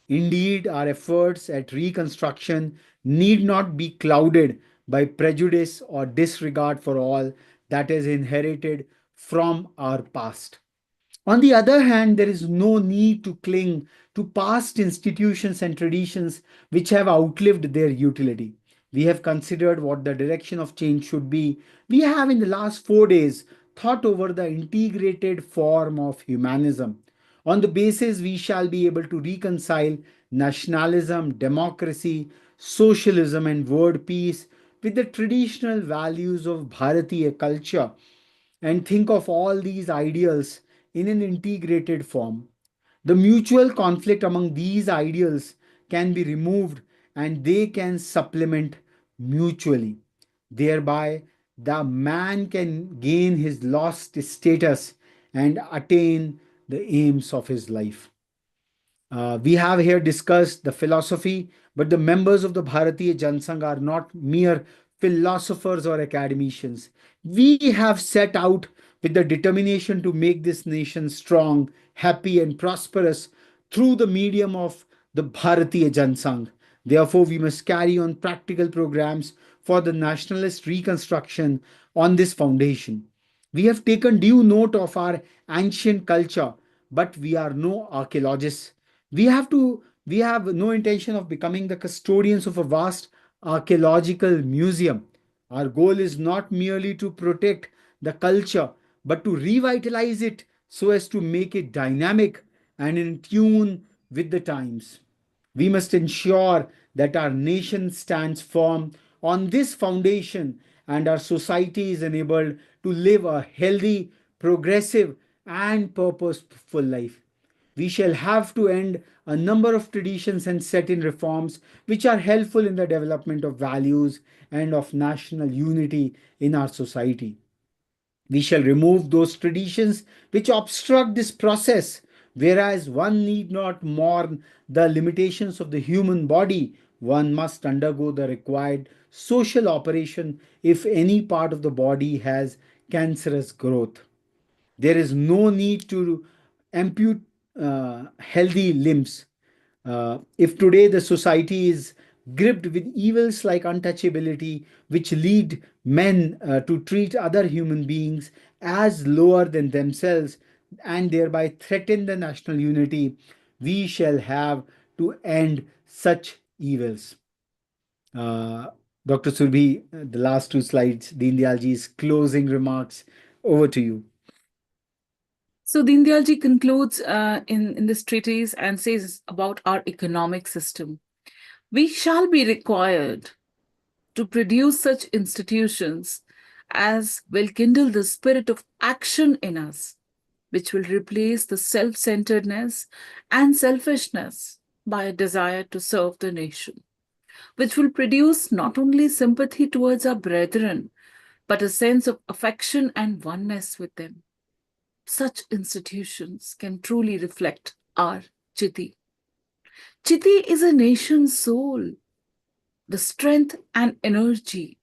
Indeed, our efforts at reconstruction need not be clouded by prejudice or disregard for all that is inherited from our past. On the other hand, there is no need to cling to past institutions and traditions which have outlived their utility. We have considered what the direction of change should be. We have, in the last 4 days, thought over the integrated form of humanism. On the basis, we shall be able to reconcile nationalism, democracy, socialism, and world peace with the traditional values of Bharatiya culture and think of all these ideals in an integrated form. The mutual conflict among these ideals can be removed and they can supplement mutually. Thereby, the man can gain his lost status and attain the aims of his life. We have here discussed the philosophy, but the members of the Bharatiya Jansangh are not mere philosophers or academicians. We have set out with the determination to make this nation strong, happy, and prosperous through the medium of the Bharatiya Jansangh. Therefore, we must carry on practical programs for the nationalist reconstruction on this foundation. We have taken due note of our ancient culture, but we are no archaeologists. We have no intention of becoming the custodians of a vast archaeological museum. Our goal is not merely to protect the culture, but to revitalize it so as to make it dynamic and in tune with the times. We must ensure that our nation stands firm on this foundation and our society is enabled to live a healthy, progressive, and purposeful life. We shall have to end a number of traditions and set in reforms which are helpful in the development of values and of national unity in our society. We shall remove those traditions which obstruct this process, whereas one need not mourn the limitations of the human body, one must undergo the required social operation if any part of the body has cancerous growth. There is no need to ampute healthy limbs. If today the society is gripped with evils like untouchability, which lead men to treat other human beings as lower than themselves and thereby threaten the national unity, we shall have to end such evils. Uh, Dr. Surbhi, the last two slides, Deen Dayalji's closing remarks. Over to you. So Deen Dayalji concludes in this treatise and says about our economic system. We shall be required to produce such institutions as will kindle the spirit of action in us, which will replace the self centeredness and selfishness by a desire to serve the nation, which will produce not only sympathy towards our brethren, but a sense of affection and oneness with them. Such institutions can truly reflect our Chiti. Chiti is a nation's soul, the strength and energy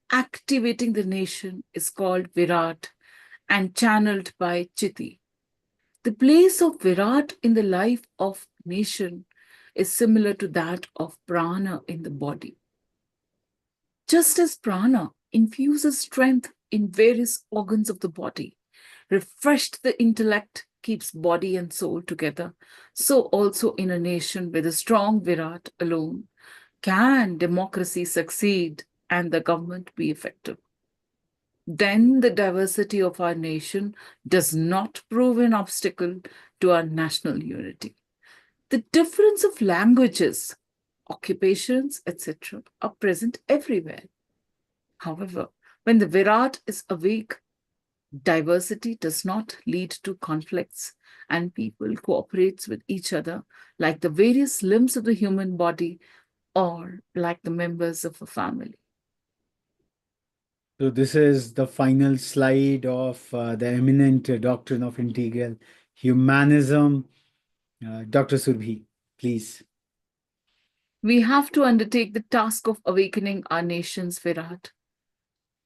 activating the nation is called Virat and channeled by Chiti. The place of Virat in the life of nation is similar to that of prana in the body. Just as prana infuses strength in various organs of the body, refreshed the intellect, keeps body and soul together, so also in a nation with a strong Virat alone can democracy succeed and the government be effective. Then the diversity of our nation does not prove an obstacle to our national unity. The difference of languages, occupations, etc., are present everywhere. However, when the Virat is awake, diversity does not lead to conflicts and people cooperates with each other like the various limbs of the human body or like the members of a family. So, this is the final slide of the eminent doctrine of integral humanism. Dr. Surbhi, please. We have to undertake the task of awakening our nation's Virat.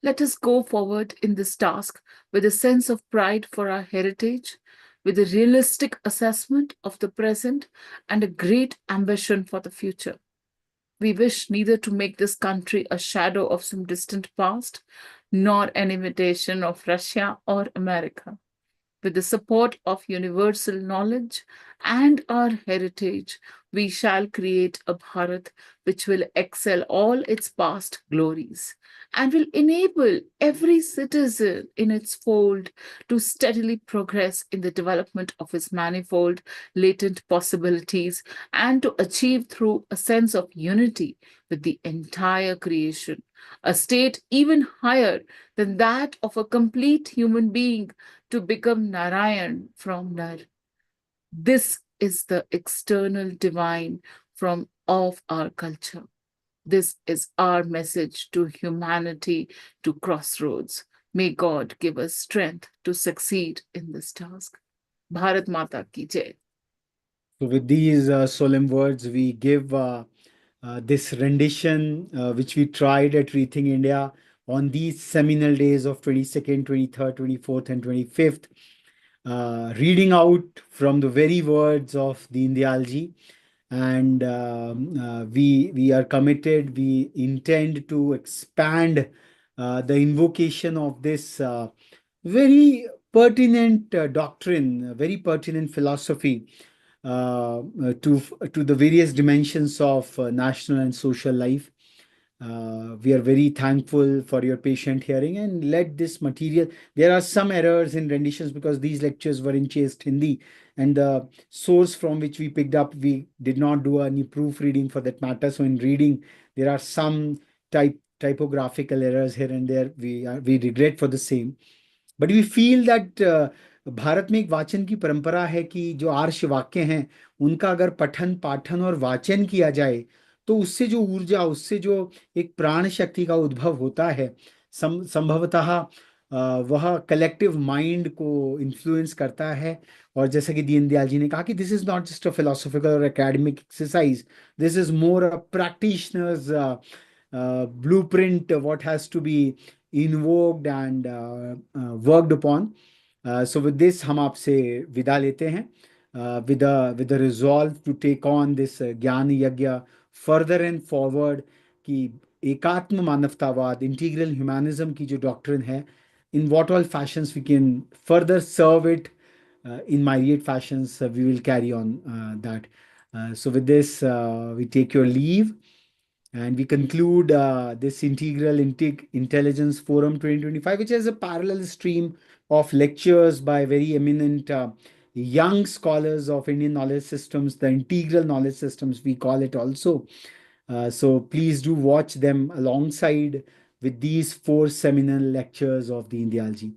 Let us go forward in this task with a sense of pride for our heritage, with a realistic assessment of the present, and a great ambition for the future. We wish neither to make this country a shadow of some distant past, nor an imitation of Russia or America. With the support of universal knowledge and our heritage, we shall create a Bharat which will excel all its past glories and will enable every citizen in its fold to steadily progress in the development of its manifold latent possibilities and to achieve through a sense of unity with the entire creation a state even higher than that of a complete human being to become Narayan from Nar. This is the external divine from of our culture. This is our message to humanity, to crossroads. May God give us strength to succeed in this task. Bharat Mata ki jai. So, with these solemn words, we give this rendition, which we tried at Rethink India on these seminal days of 22nd, 23rd, 24th, and 25th, reading out from the very words of Deen Dayalji. And we are committed, we intend to expand the invocation of this very pertinent doctrine, very pertinent philosophy to the various dimensions of national and social life. We are very thankful for your patient hearing and let this material. There are some errors in renditions because these lectures were in chaste Hindi, and the source from which we picked up, we did not do any proofreading for that matter. So in reading, there are some typographical errors here and there. We regret for the same. But we feel that Bharat में एक वाचन की परंपरा है कि जो आर्ष वाक्य हैं उनका अगर पठन पाठन और वाचन किया जाए तो उससे जो ऊर्जा, उससे जो एक प्राण शक्ति का उद्भव होता है, संभवतः वह कलेक्टिव माइंड को इन्फ्लुएंस करता है. और जैसा कि दीनदयाल जी ने कहा कि this is not just a philosophical और academic exercise, this is more a practitioner's blueprint, what has to be invoked and worked upon. So with this हम आपसे विदा लेते हैं. with a resolve to take on this Gyan Yagya further and forward कि एकात्म मानवतावाद integral humanism की जो doctrine है, in what all fashions we can further serve it in myriad fashions, we will carry on that. So with this, we take your leave and we conclude this Intelligence Forum 2025, which is a parallel stream of lectures by very eminent young scholars of Indian knowledge systems, the integral knowledge systems, we call it also. So please do watch them alongside with these four seminal lectures of the Indialji.